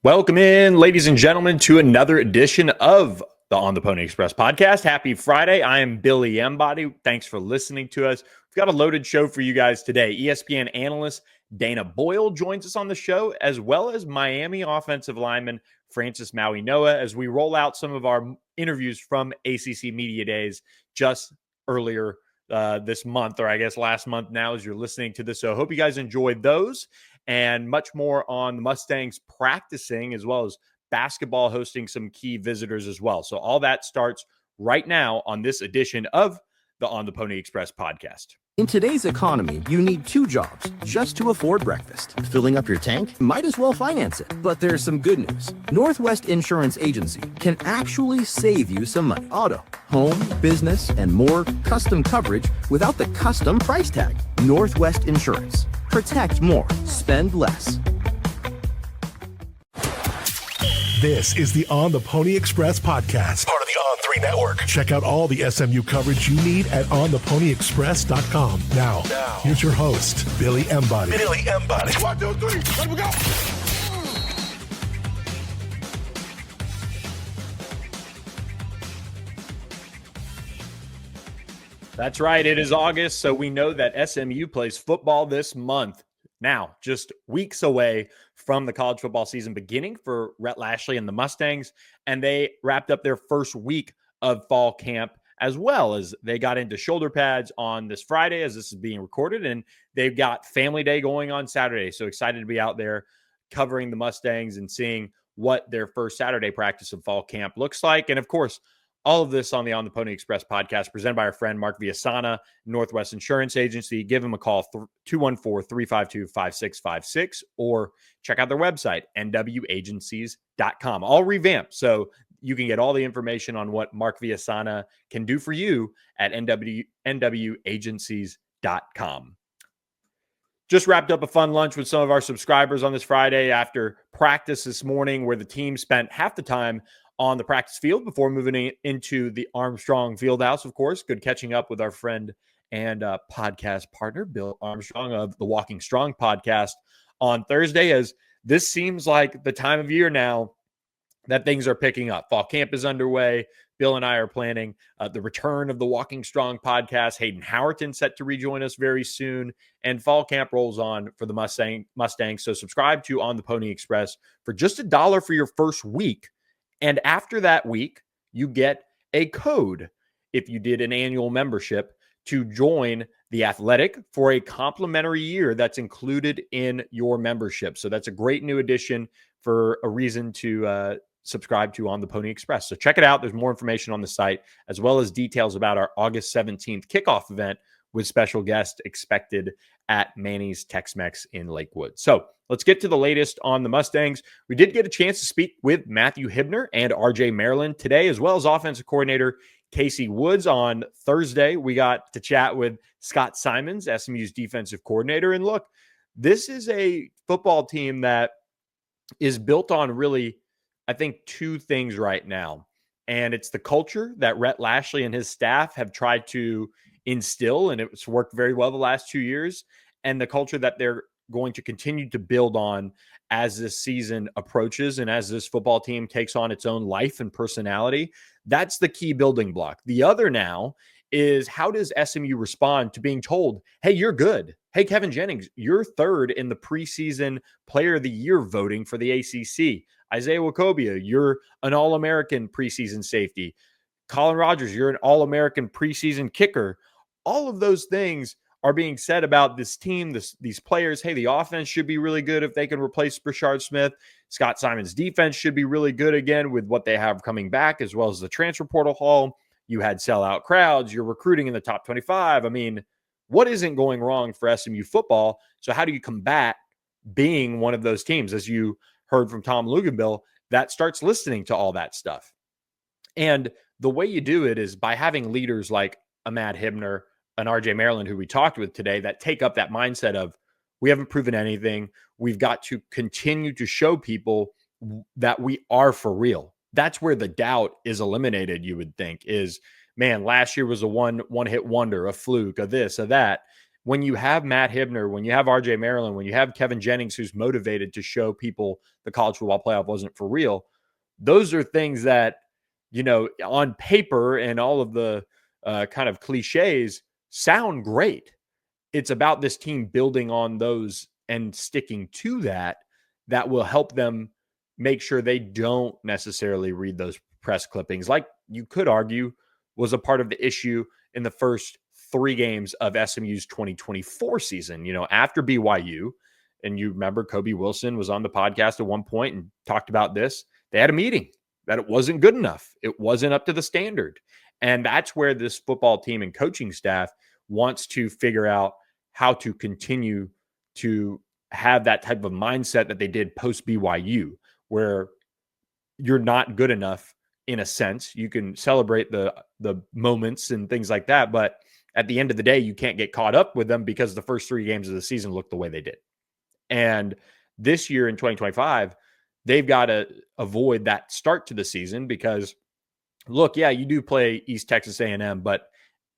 Welcome in, ladies and gentlemen, to another edition of the On the Pony Express podcast. Happy Friday. I am Billy Embody. Thanks for listening to us. We've got a loaded show for you guys today. ESPN analyst Dana Boyle joins us on the show, as well as Miami offensive lineman Francis Mauigoa, as we roll out some of our interviews from ACC Media Days just earlier this month, or I guess last month now as you're listening to this. So I hope you guys enjoyed those. And much more on the Mustangs practicing, as well as basketball hosting some key visitors as well. So all that starts right now on this edition of the On the Pony Express podcast. In today's economy, you need two jobs just to afford breakfast. Filling up your tank? Might as well finance it. But there's some good news. Northwest Insurance Agency can actually save you some money. Auto, home, business, and more custom coverage without the custom price tag. Northwest Insurance. Protect more. Spend less. This is the On the Pony Express podcast, part of the On3 network. Check out all the SMU coverage you need at ontheponyexpress.com. Now, here's your host, Billy Embody. Billy Embody. 1, 2, 3, let me go. That's right. It is August, so we know that SMU plays football this month. Now, just weeks away from the college football season beginning for Rhett Lashlee and the Mustangs, and they wrapped up their first week of fall camp, as well as they got into shoulder pads on this Friday as this is being recorded, and they've got family day going on Saturday. So excited to be out there covering the Mustangs and seeing what their first Saturday practice of fall camp looks like. And of course, all of this on the On the Pony Express podcast presented by our friend Mark Villasana, Northwest Insurance Agency. Give him a call, 214-352-5656, or check out their website, nwagencies.com. All revamped, so you can get all the information on what Mark Villasana can do for you at nwagencies.com. Just wrapped up a fun lunch with some of our subscribers on this Friday after practice this morning, where the team spent half the time on the practice field before moving into the Armstrong Fieldhouse. Of course, good catching up with our friend and podcast partner, Bill Armstrong of the Walking Strong podcast on Thursday, as this seems like the time of year now that things are picking up. Fall camp is underway. Bill and I are planning the return of the Walking Strong podcast. Hayden Howerton set to rejoin us very soon, and fall camp rolls on for the Mustangs. So subscribe to On the Pony Express for just $1 for your first week. And after that week, you get a code if you did an annual membership to join The Athletic for a complimentary year that's included in your membership. So that's a great new addition for a reason to subscribe to On the Pony Express. So check it out. There's more information on the site, as well as details about our August 17th kickoff event with special guests expected at Manny's Tex-Mex in Lakewood. So let's get to the latest on the Mustangs. We did get a chance to speak with Matthew Hibner and RJ Maryland today, as well as offensive coordinator Casey Woods. On Thursday, we got to chat with Scott Simons, SMU's defensive coordinator. And look, this is a football team that is built on really, I think, two things right now. And it's the culture that Rhett Lashlee and his staff have tried to instill, and it's worked very well the last 2 years, and the culture that they're going to continue to build on as this season approaches and as this football team takes on its own life and personality. That's the key building block. The other now is, how does SMU respond to being told, hey, you're good. Hey, Kevin Jennings, you're third in the preseason player of the year voting for the ACC. Isaiah Wacobia, you're an All-American preseason safety. Colin Rogers, you're an All-American preseason kicker. All of those things are being said about this team, these players. Hey, the offense should be really good if they can replace Brashard Smith. Scott Simons' defense should be really good again with what they have coming back, as well as the transfer portal haul. You had sellout crowds. You're recruiting in the top 25. I mean, what isn't going wrong for SMU football? So how do you combat being one of those teams, as you heard from Tom Luganbill, that starts listening to all that stuff? And the way you do it is by having leaders like Ahmad Hibner and RJ Maryland, who we talked with today, that take up that mindset of, we haven't proven anything. We've got to continue to show people that we are for real. That's where the doubt is eliminated, you would think, is, man, last year was a one-hit wonder, a fluke, a this, a that. when you have Matt Hibner, when you have RJ Maryland, when you have Kevin Jennings, who's motivated to show people the college football playoff wasn't for real, those are things that, on paper and all of the kind of cliches sound great. It's about this team building on those and sticking to that will help them make sure they don't necessarily read those press clippings, like you could argue was a part of the issue in the first 3 games of SMU's 2024 season. After BYU, and you remember Kobe Wilson was on the podcast at one point and talked about this. They had a meeting that it wasn't good enough. It wasn't up to the standard. And that's where this football team and coaching staff wants to figure out how to continue to have that type of mindset that they did post BYU, where you're not good enough in a sense. You can celebrate the moments and things like that, but at the end of the day, you can't get caught up with them because the first 3 games of the season looked the way they did. And this year in 2025, they've got to avoid that start to the season because, look, yeah, you do play East Texas A&M, but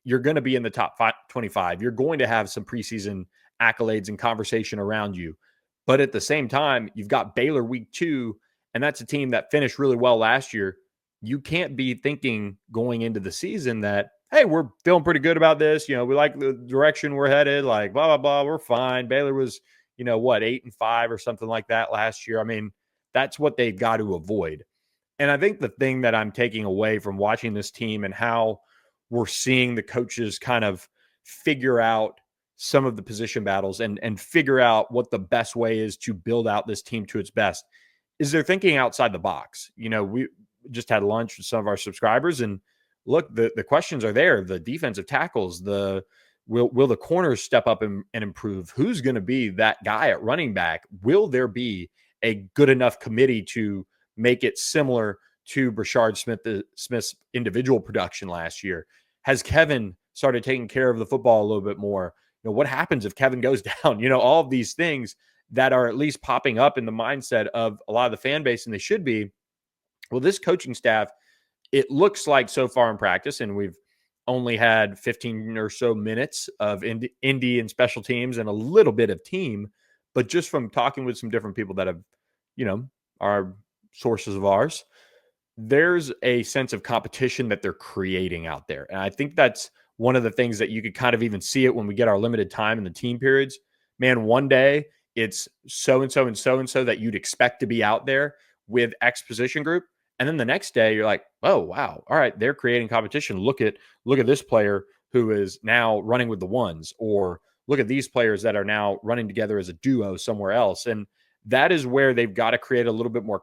you're going to be in the top 25. You're going to have some preseason accolades and conversation around you. But at the same time, you've got Baylor week 2, and that's a team that finished really well last year. You can't be thinking going into the season that, hey, we're feeling pretty good about this. We like the direction we're headed, like blah, blah, blah. We're fine. Baylor was, 8-5 or something like that last year. I mean, that's what they've got to avoid. And I think the thing that I'm taking away from watching this team and how we're seeing the coaches kind of figure out some of the position battles and figure out what the best way is to build out this team to its best is they're thinking outside the box. We just had lunch with some of our subscribers, and look, the questions are there. The defensive tackles, will the corners step up and improve? Who's going to be that guy at running back? Will there be a good enough committee to make it similar to Brashard Smith's individual production last year? Has Kevin started taking care of the football a little bit more? What happens if Kevin goes down? All of these things that are at least popping up in the mindset of a lot of the fan base, and they should be. Well, this coaching staff, it looks like so far in practice, and we've only had 15 or so minutes of Indy and special teams and a little bit of team, but just from talking with some different people that have, are sources of ours, there's a sense of competition that they're creating out there. And I think that's one of the things that you could kind of even see it when we get our limited time in the team periods. Man, one day it's so-and-so and so-and-so that you'd expect to be out there with X position group. And then the next day you're like, oh, wow. All right. They're creating competition. Look at this player who is now running with the ones, or look at these players that are now running together as a duo somewhere else. And that is where they've got to create a little bit more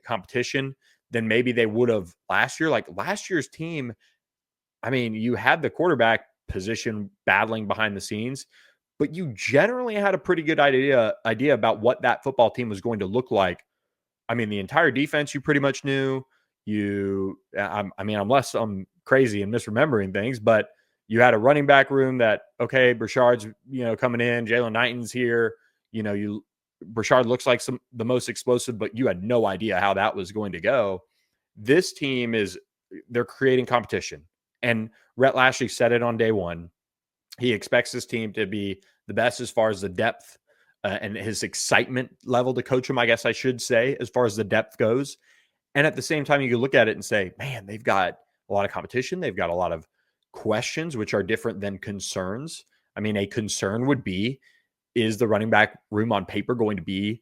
competition than maybe they would have last year. Like last year's team, I mean, you had the quarterback position battling behind the scenes, but you generally had a pretty good idea about what that football team was going to look like. I mean, the entire defense you pretty much knew. Unless I'm crazy and misremembering things, but you had a running back room that, okay, Brashard's, coming in, Jalen Knighton's here. Brashard looks like the most explosive, but you had no idea how that was going to go. This team they're creating competition. And Rhett Lashley said it on day one. He expects this team to be the best as far as the depth and his excitement level to coach him, I guess I should say, as far as the depth goes. And at the same time, you can look at it and say, man, they've got a lot of competition. They've got a lot of questions, which are different than concerns. I mean, a concern would be, is the running back room on paper going to be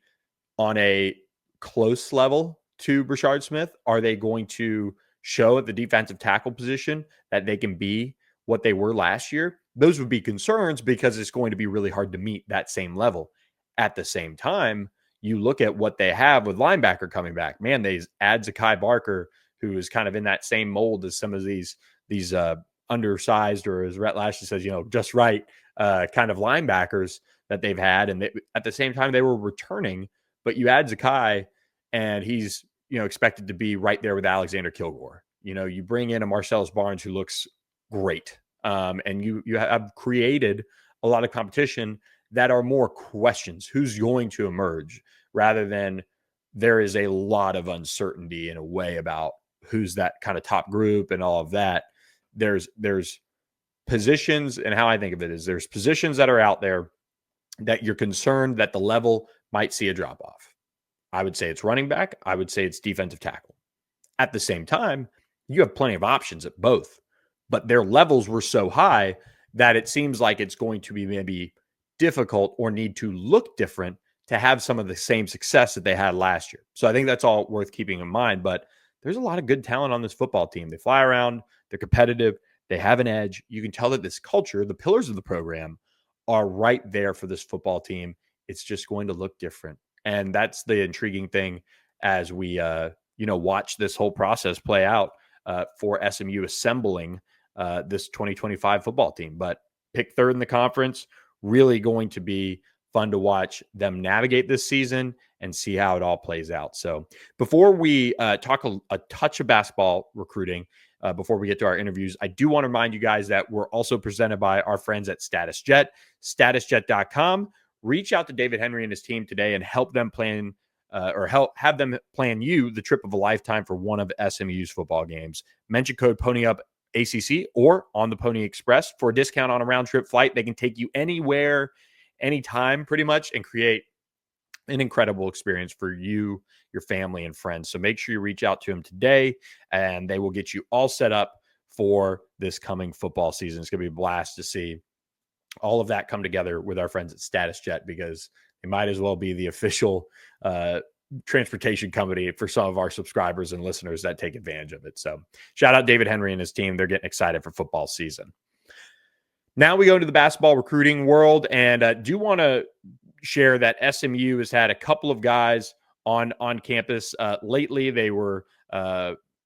on a close level to Brashard Smith? Are they going to show at the defensive tackle position that they can be what they were last year? Those would be concerns because it's going to be really hard to meet that same level. At the same time, you look at what they have with linebacker coming back. Man, they add Zakai Barker, who is kind of in that same mold as some of these undersized, or as Rhett Lashley says, just right kind of linebackers that they've had. And at the same time, they were returning, but you add Zakai and he's, expected to be right there with Alexander Kilgore. You bring in a Marcellus Barnes who looks great. And you have created a lot of competition that are more questions. Who's going to emerge, rather than there is a lot of uncertainty in a way about who's that kind of top group and all of that. There's positions, and how I think of it is there's positions that are out there that you're concerned that the level might see a drop off. I would say it's running back. I would say it's defensive tackle. At the same time, you have plenty of options at both, but their levels were so high that it seems like it's going to be maybe difficult or need to look different to have some of the same success that they had last year. So I think that's all worth keeping in mind, but there's a lot of good talent on this football team. They fly around, they're competitive, they have an edge. You can tell that this culture, the pillars of the program, are right there for this football team. It's just going to look different. And that's the intriguing thing as we, watch this whole process play out for SMU assembling this 2025 football team. But pick third in the conference, really going to be fun to watch them navigate this season and see how it all plays out. So before we talk a touch of basketball recruiting, before we get to our interviews, I do want to remind you guys that we're also presented by our friends at StatusJet, StatusJet.com. Reach out to David Henry and his team today and help them plan have them plan you the trip of a lifetime for one of SMU's football games. Mention code PonyUpACC or on the Pony Express for a discount on a round trip flight. They can take you anywhere, anytime pretty much, and create an incredible experience for you, your family, and friends. So make sure you reach out to them today and they will get you all set up for this coming football season. It's going to be a blast to see all of that come together with our friends at StatusJet, because they might as well be the official transportation company for some of our subscribers and listeners that take advantage of it. So shout out David Henry and his team. They're getting excited for football season. Now we go to the basketball recruiting world, and do want to share that SMU has had a couple of guys on campus. Lately, they were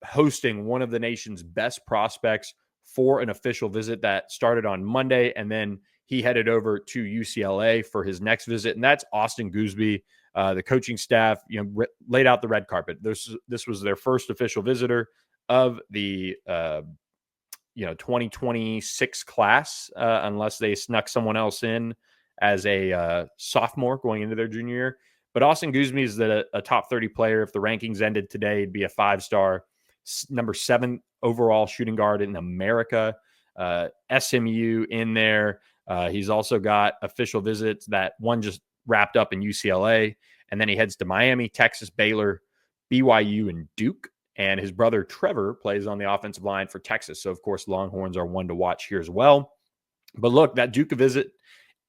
hosting one of the nation's best prospects for an official visit that started on Monday, and then he headed over to UCLA for his next visit, and that's Austin Gooseby. The coaching staff, laid out the red carpet. This was their first official visitor of the 2026 class, unless they snuck someone else in as a sophomore going into their junior year. But Austin Gooseby is a top 30 player. If the rankings ended today, he'd be a 5-star, number 7 overall shooting guard in America. SMU in there. He's also got official visits. That one just wrapped up in UCLA, and then he heads to Miami, Texas, Baylor, BYU, and Duke. And his brother Trevor plays on the offensive line for Texas. So, of course, Longhorns are one to watch here as well. But look, that Duke visit,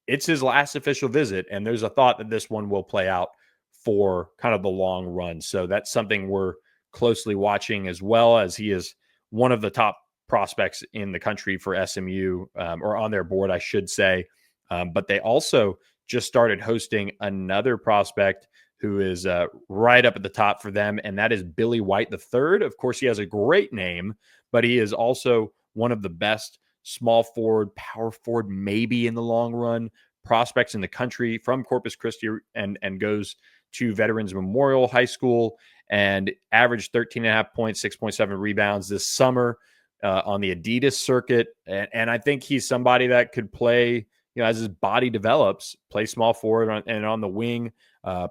it's his last official visit, and there's a thought that this one will play out for kind of the long run. So that's something we're closely watching, as well as he is one of the top prospects in the country for SMU, or on their board, I should say. But they also just started hosting another prospect who is right up at the top for them, and that is Billy White III. Of course, he has a great name, but he is also one of the best small forward, power forward, maybe in the long run, prospects in the country, from Corpus Christi, and goes to Veterans Memorial High School and averaged 13.5 points, 6.7 rebounds this summer on the Adidas circuit. And I think he's somebody that could play, as his body develops, play small forward and on the wing,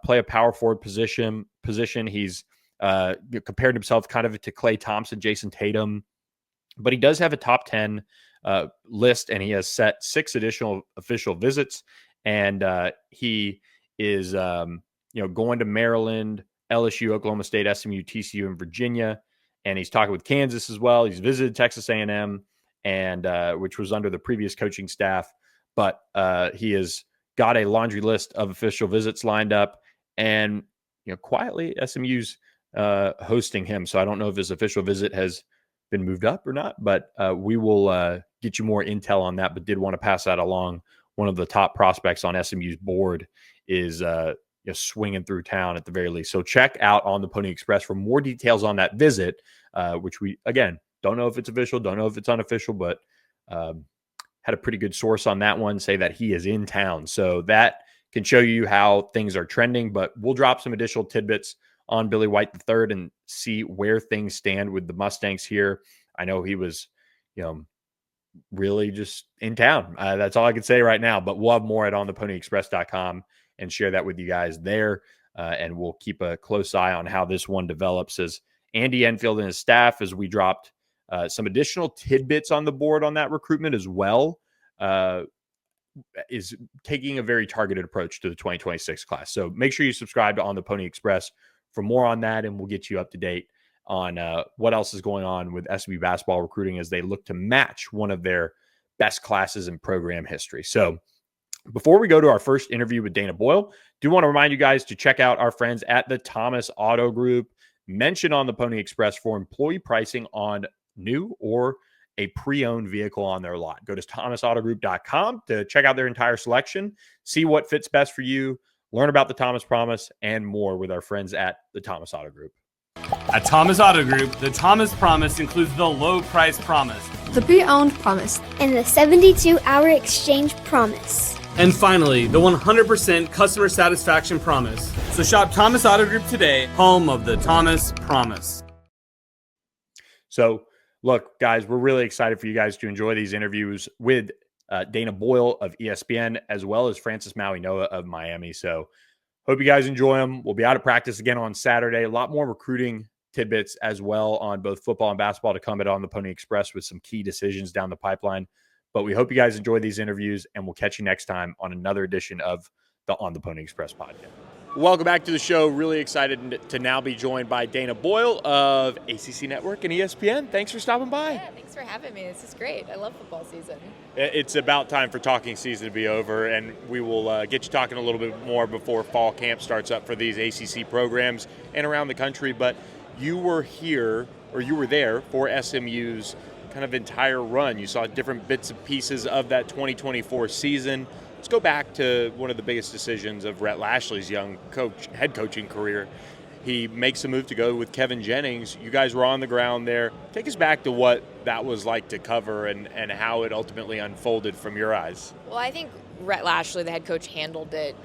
play a power forward position. He's compared himself kind of to Klay Thompson, Jason Tatum, but he does have a top 10 list, and he has set 6 additional official visits. And he is, going to Maryland, LSU, Oklahoma State, SMU, TCU, and Virginia. And he's talking with Kansas as well. He's visited Texas A&M, and which was under the previous coaching staff. But he has got a laundry list of official visits lined up, and quietly SMU's hosting him. So I don't know if his official visit has been moved up or not, but we will get you more intel on that. But did want to pass that along. One of the top prospects on SMU's board is swinging through town at the very least. So check out on the Pony Express for more details on that visit, which we, again, don't know if it's official, don't know if it's unofficial, but had a pretty good source on that one say that he is in town. So that can show you how things are trending, but we'll drop some additional tidbits on Billy White III and see where things stand with the Mustangs here. I know he was, really just in town. That's all I can say right now, but we'll have more at ontheponyexpress.com and share that with you guys there. And we'll keep a close eye on how this one develops, as Andy Enfield and his staff, as we dropped Some additional tidbits on the board on that recruitment as well. Is taking a very targeted approach to the 2026 class. So make sure you subscribe to On the Pony Express for more on that, and we'll get you up to date on what else is going on with SMU Basketball Recruiting as they look to match one of their best classes in program history. So before we go to our first interview with Dana Boyle, do want to remind you guys to check out our friends at the Thomas Auto Group. Mention On the Pony Express for employee pricing on new or a pre-owned vehicle on their lot. Go to thomasautogroup.com to check out their entire selection, see what fits best for you, learn about the Thomas Promise, and more with our friends at the Thomas Auto Group. At Thomas Auto Group, the Thomas Promise includes the low price promise, the pre-owned promise, and the 72-hour exchange promise. and finally, the 100% customer satisfaction promise. So shop Thomas Auto Group today, home of the Thomas Promise. So, look, guys, we're really excited for you guys to enjoy these interviews with Dana Boyle of ESPN, as well as Francis Mauigoa of Miami. So hope you guys enjoy them. We'll be out of practice again on Saturday. A lot more recruiting tidbits as well on both football and basketball to come at On the Pony Express with some key decisions down the pipeline. But we hope you guys enjoy these interviews, and we'll catch you next time on another edition of the On the Pony Express podcast. Welcome back to the show. Really excited to now be joined by Dana Boyle of ACC Network and ESPN. Thanks for stopping by. Yeah, thanks for having me. This is great. I love football season. It's about time for talking season to be over, and we will get you talking a little bit more before fall camp starts up for these ACC programs and around the country. But you were here, or you were there for SMU's kind of entire run. You saw different bits and pieces of that 2024 season. Let's go back to one of the biggest decisions of Rhett Lashley's young head coaching career. He makes a move to go with Kevin Jennings. You guys were on the ground there. Take us back to what that was like to cover and how it ultimately unfolded from your eyes. Well, I think Rhett Lashley, the head coach, handled it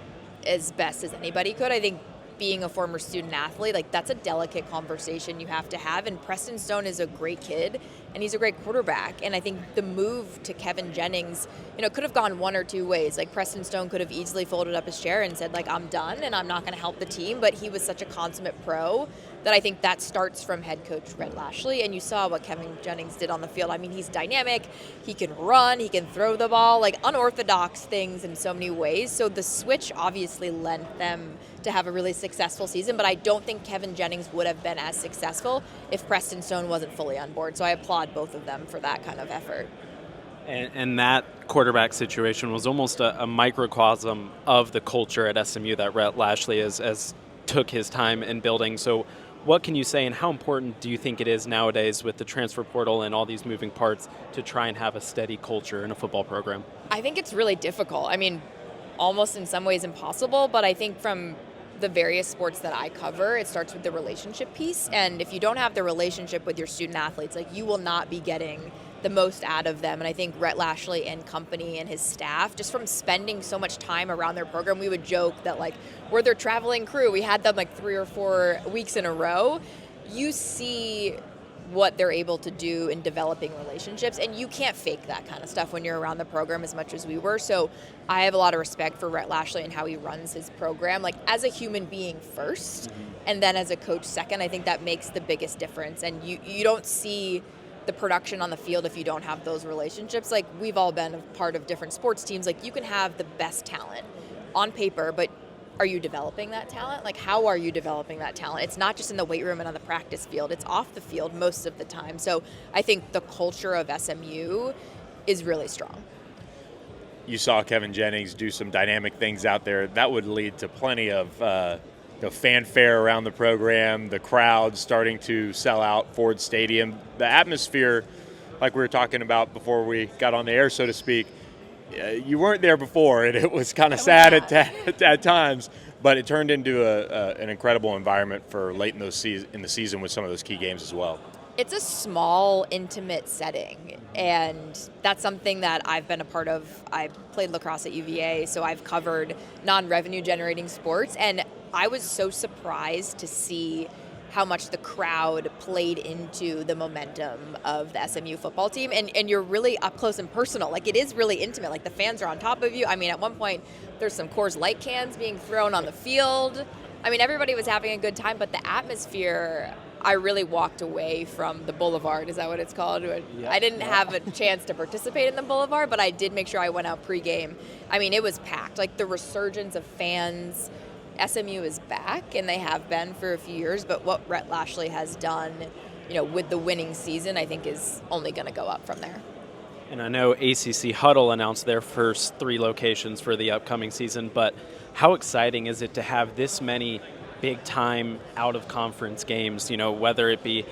as best as anybody could. I think being a former student athlete, like, that's a delicate conversation you have to have. And Preston Stone is a great kid, and he's a great quarterback. And I think the move to Kevin Jennings, could have gone one or two ways. Like, Preston Stone could have easily folded up his chair and said, like, I'm done and I'm not going to help the team. But he was such a consummate pro that I think that starts from head coach Rhett Lashley. And you saw what Kevin Jennings did on the field. I mean, he's dynamic. He can run. He can throw the ball, like unorthodox things in so many ways. So the switch obviously lent them to have a really successful season. But I don't think Kevin Jennings would have been as successful if Preston Stone wasn't fully on board. So I applaud both of them for that kind of effort. And that quarterback situation was almost a microcosm of the culture at SMU that Rhett Lashley as took his time in building. So what can you say, and how important do you think it is nowadays with the transfer portal and all these moving parts to try and have a steady culture in a football program? I think it's really difficult. I mean, almost in some ways impossible, but I think from the various sports that I cover, it starts with the relationship piece. And if you don't have the relationship with your student athletes, like, you will not be getting the most out of them. And I think Rhett Lashley and company and his staff, just from spending so much time around their program, we would joke that, like, we're their traveling crew. We had them like 3 or 4 weeks in a row. You see what they're able to do in developing relationships, and you can't fake that kind of stuff when you're around the program as much as we were. So I have a lot of respect for Rhett Lashley and how he runs his program, like, as a human being first, and then as a coach second. I think that makes the biggest difference. And you don't see the production on the field if you don't have those relationships. Like, we've all been a part of different sports teams. Like, you can have the best talent on paper, but are you developing that talent? Like, how are you developing that talent? It's not just in the weight room and on the practice field. It's off the field most of the time. So I think the culture of SMU is really strong. You saw Kevin Jennings do some dynamic things out there. That would lead to plenty of fanfare around the program, the crowd starting to sell out Ford Stadium. The atmosphere, like we were talking about before we got on the air, so to speak, you weren't there before, and it was kind of sad at times, but it turned into an incredible environment for late in the season with some of those key games as well. It's a small, intimate setting, and that's something that I've been a part of. I played lacrosse at UVA, so I've covered non-revenue generating sports, and I was so surprised to see how much the crowd played into the momentum of the SMU football team. And you're really up close and personal. Like, it is really intimate. Like, the fans are on top of you. I mean, at one point, there's some Coors Light cans being thrown on the field. I mean, everybody was having a good time, but the atmosphere I really walked away from the Boulevard. Is that what it's called? I didn't have a chance to participate in the Boulevard, but I did make sure I went out pregame. I mean, it was packed. Like, the resurgence of fans. SMU is back, and they have been for a few years, but what Rhett Lashley has done, with the winning season, I think is only going to go up from there. And I know ACC Huddle announced their first 3 locations for the upcoming season, but how exciting is it to have this many big-time out-of-conference games, whether it be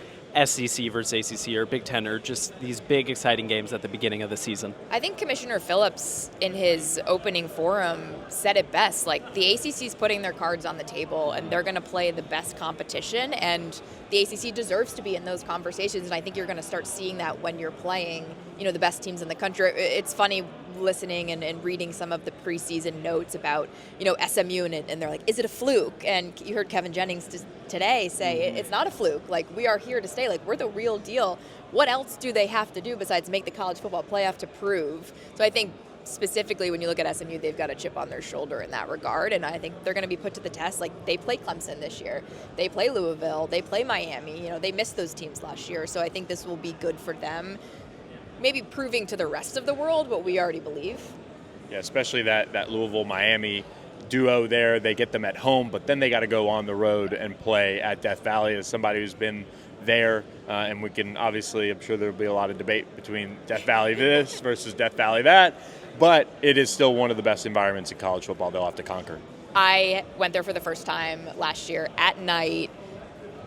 SEC versus ACC or Big Ten, or just these big, exciting games at the beginning of the season? I think Commissioner Phillips, in his opening forum, said it best. Like, the ACC is putting their cards on the table, and they're going to play the best competition, and the ACC deserves to be in those conversations, and I think you're going to start seeing that when you're playing, the best teams in the country. It's funny listening and reading some of the preseason notes about, SMU, and they're like, is it a fluke? And you heard Kevin Jennings today say, it's not a fluke. Like, we are here to stay. Like, we're the real deal. What else do they have to do besides make the college football playoff to prove? So I think specifically when you look at SMU, they've got a chip on their shoulder in that regard, and I think they're going to be put to the test. Like, they play Clemson this year. They play Louisville. They play Miami. They missed those teams last year, so I think this will be good for them. Maybe proving to the rest of the world what we already believe. Yeah, especially that Louisville-Miami duo there. They get them at home, but then they got to go on the road and play at Death Valley. As somebody who's been there, and we can obviously, I'm sure there will be a lot of debate between Death Valley this versus Death Valley that, but it is still one of the best environments in college football they'll have to conquer. I went there for the first time last year at night.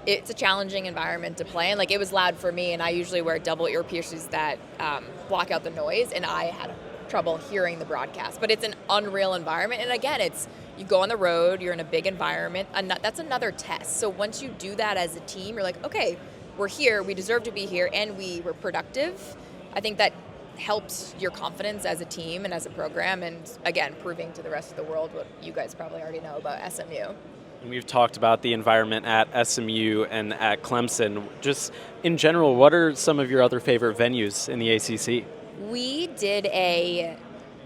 It's a challenging environment to play in. Like, it was loud for me, and I usually wear double earpieces that block out the noise, and I had trouble hearing the broadcast. But it's an unreal environment, and again, you go on the road, you're in a big environment, and that's another test. So once you do that as a team, you're like, okay, we're here, we deserve to be here, and we were productive. I think that helps your confidence as a team and as a program, and again, proving to the rest of the world what you guys probably already know about SMU. We've talked about the environment at SMU and at Clemson. Just in general, what are some of your other favorite venues in the ACC? We did a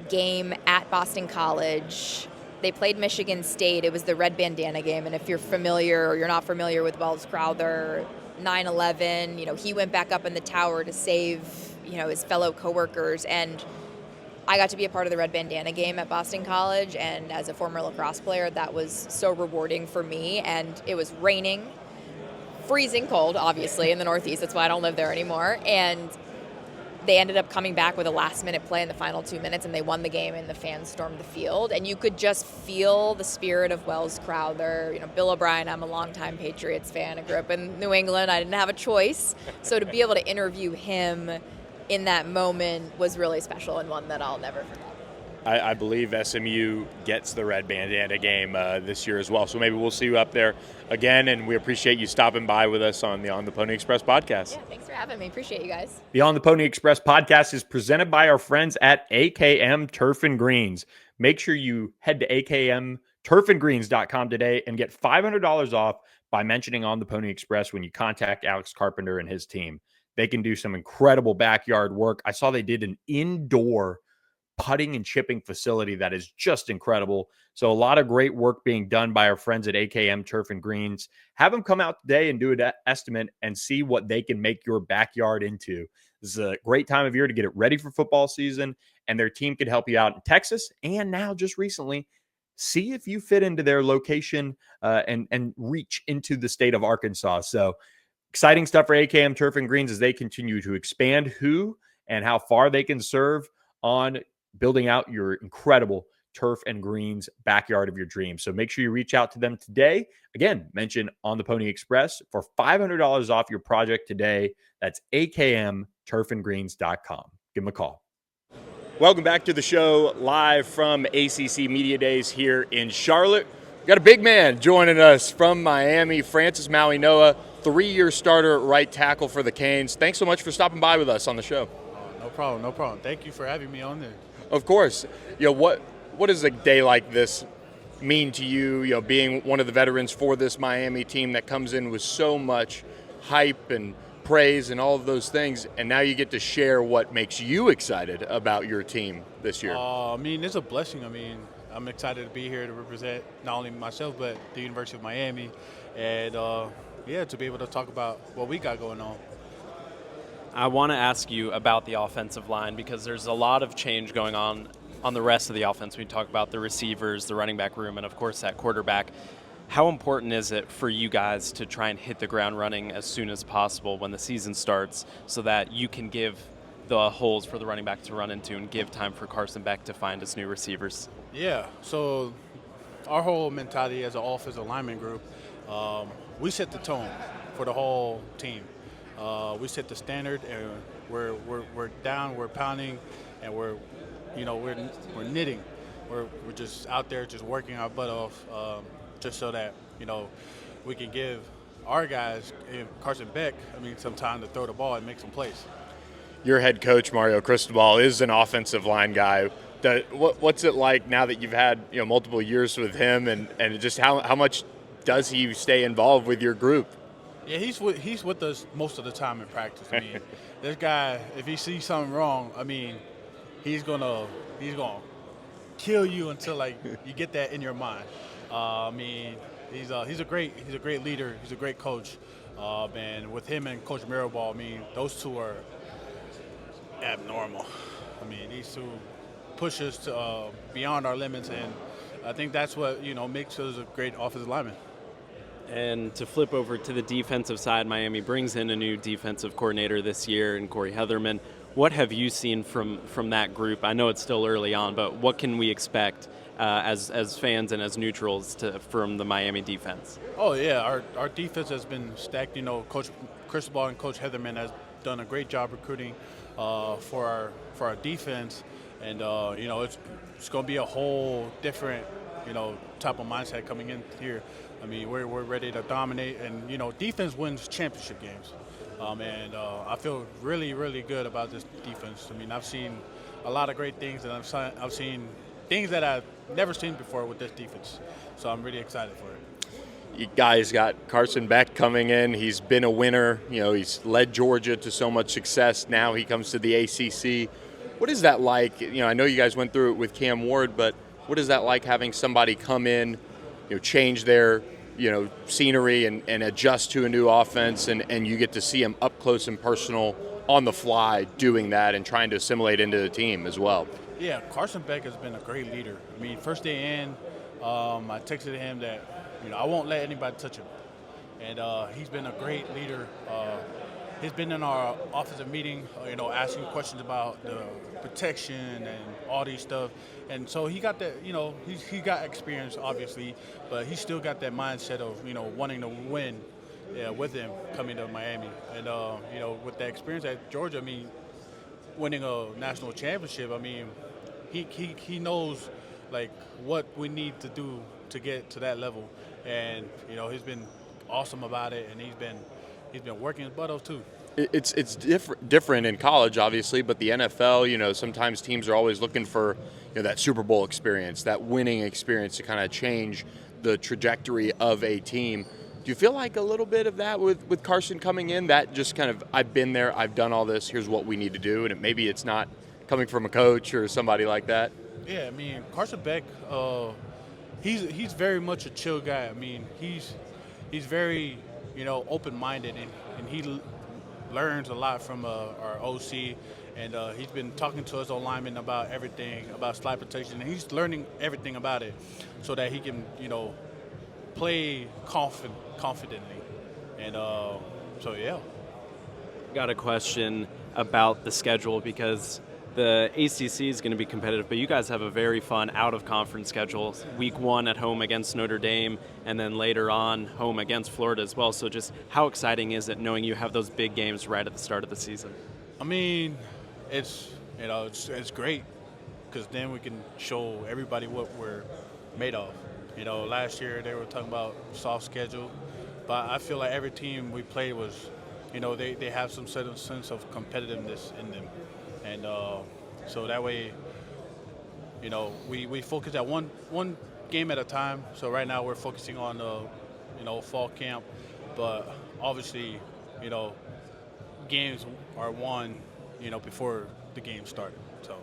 game at Boston College. They played Michigan State. It was the red bandana game, and if you're familiar or you're not familiar with Wells Crowther, 9/11, he went back up in the tower to save, his fellow coworkers, and I got to be a part of the red bandana game at Boston College, and as a former lacrosse player, that was so rewarding for me. And it was raining, freezing cold, obviously, in the Northeast. That's why I don't live there anymore. And they ended up coming back with a last-minute play in the final 2 minutes, and they won the game, and the fans stormed the field. And you could just feel the spirit of Wells Crowther. Bill O'Brien, I'm a longtime Patriots fan. I grew up in New England. I didn't have a choice. So to be able to interview him in that moment was really special, and one that I'll never forget. I believe SMU gets the red bandana game this year as well. So maybe we'll see you up there again, and we appreciate you stopping by with us on the On the Pony Express podcast. Yeah, thanks for having me. Appreciate you guys. The On the Pony Express podcast is presented by our friends at AKM Turf and Greens. Make sure you head to akmturfandgreens.com today and get $500 off by mentioning On the Pony Express when you contact Alex Carpenter and his team. They can do some incredible backyard work. I saw they did an indoor putting and chipping facility that is just incredible. So a lot of great work being done by our friends at AKM Turf and Greens. Have them come out today and do an estimate and see what they can make your backyard into. This is a great time of year to get it ready for football season, and their team can help you out in Texas. And now just recently, see if you fit into their location and reach into the state of Arkansas. So exciting stuff for AKM Turf and Greens as they continue to expand who and how far they can serve on building out your incredible turf and greens backyard of your dreams. So make sure you reach out to them today. Again, mention On the Pony Express for $500 off your project today. That's akmturfandgreens.com. Give them a call. Welcome back to the show live from ACC Media Days here in Charlotte. We've got a big man joining us from Miami, Francis Mauigoa, 3-year starter at right tackle for the Canes. Thanks so much for stopping by with us on the show. No problem. Thank you for having me on there. Of course. What does a day like this mean to you, being one of the veterans for this Miami team that comes in with so much hype and praise and all of those things, and now you get to share what makes you excited about your team this year? It's a blessing. I'm excited to be here to represent not only myself but the University of Miami, and to be able to talk about what we got going on. I want to ask you about the offensive line because there's a lot of change going on the rest of the offense. We talk about the receivers, the running back room, and of course that quarterback. How important is it for you guys to try and hit the ground running as soon as possible when the season starts so that you can give the holes for the running back to run into and give time for Carson Beck to find his new receivers? Yeah, so our whole mentality as an offensive lineman group, we set the tone for the whole team. We set the standard, and we're down, we're pounding, and we're knitting. We're just out there, just working our butt off, just so that we can give our guys, Carson Beck, some time to throw the ball and make some plays. Your head coach Mario Cristobal is an offensive line guy. What's it like now that you've had multiple years with him, and just how much does he stay involved with your group? Yeah, he's with us most of the time in practice. This guy, if he sees something wrong, he's gonna kill you until you get that in your mind. He's a great leader. He's a great coach. And with him and Coach Mirabal, those two are abnormal. These two push us to beyond our limits, and I think that's what makes us a great offensive lineman. And to flip over to the defensive side, Miami brings in a new defensive coordinator this year in Corey Heatherman. What have you seen from that group? I know it's still early on, but what can we expect as fans and as neutrals from the Miami defense? Oh yeah, our defense has been stacked. Coach Cristobal and Coach Heatherman has done a great job recruiting for our defense, and it's going to be a whole different type of mindset coming in here. We're ready to dominate, and defense wins championship games, and I feel really, really good about this defense. I've seen a lot of great things, and I've seen things that I've never seen before with this defense, so I'm really excited for it. You guys got Carson Beck coming in. He's been a winner. He's led Georgia to so much success. Now he comes to the ACC. What is that like? I know you guys went through it with Cam Ward, but what is that like having somebody come in, change their scenery and adjust to a new offense, and you get to see him up close and personal on the fly doing that and trying to assimilate into the team as well? Yeah, Carson Beck has been a great leader. First day in, I texted him that I won't let anybody touch him, and he's been a great leader. He's been in our offensive meeting, asking questions about the protection and all these stuff. And so he got that, he got experience, obviously, but he still got that mindset of, wanting to win with him coming to Miami. And, with that experience at Georgia, winning a national championship, he knows, what we need to do to get to that level. And, he's been awesome about it, and he's been working his butt off too. It's different in college, obviously, but the NFL, sometimes teams are always looking for that Super Bowl experience, that winning experience to kind of change the trajectory of a team. Do you feel like a little bit of that with Carson coming in, that just kind of, I've been there, I've done all this, here's what we need to do, and maybe it's not coming from a coach or somebody like that? Yeah, Carson Beck, he's very much a chill guy. He's very, open-minded, and he learns a lot from our OC, and he's been talking to us linemen about everything, about slide protection, and he's learning everything about it so that he can, play confidently. And so, yeah. Got a question about the schedule because the ACC is going to be competitive, but you guys have a very fun out-of-conference schedule. Week 1 at home against Notre Dame, and then later on home against Florida as well. So just how exciting is it knowing you have those big games right at the start of the season? It's great because then we can show everybody what we're made of. Last year they were talking about soft schedule, but I feel like every team we played was, they have some certain sense of competitiveness in them. And so that way, we focus at one game at a time. So right now we're focusing on fall camp, but obviously, games are won, before the game started. So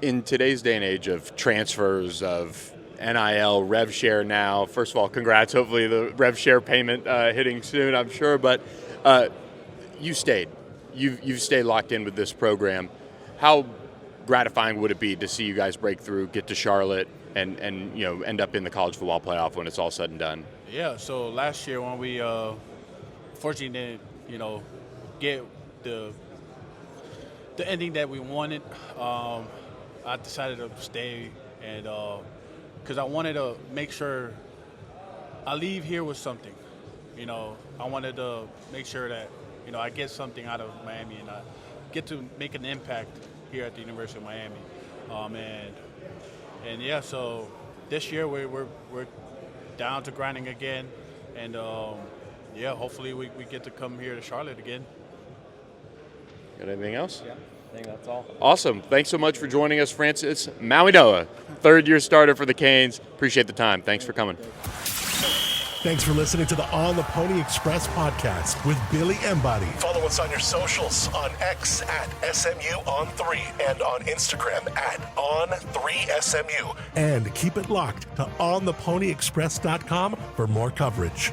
in today's day and age of transfers, of NIL rev share now. First of all, congrats. Hopefully the rev share payment hitting soon, I'm sure. But you stayed. You've stayed locked in with this program. How gratifying would it be to see you guys break through, get to Charlotte, and end up in the college football playoff when it's all said and done? Yeah. So last year when we fortunately didn't get the ending that we wanted, I decided to stay, and because I wanted to make sure I leave here with something. I wanted to make sure that I get something out of Miami, and I get to make an impact here at the University of Miami. And yeah, so this year we're down to grinding again, and yeah, hopefully we get to come here to Charlotte again. Got anything else? Yeah, I think that's all. Awesome. Thanks so much for joining us, Francis Mauigoa, third-year starter for the Canes. Appreciate the time. Thanks for coming. Thanks for listening to the On the Pony Express podcast with Billy Embody. Follow us on your socials on X at SMU3 and on Instagram at On3SMU. And keep it locked to OnThePonyExpress.com for more coverage.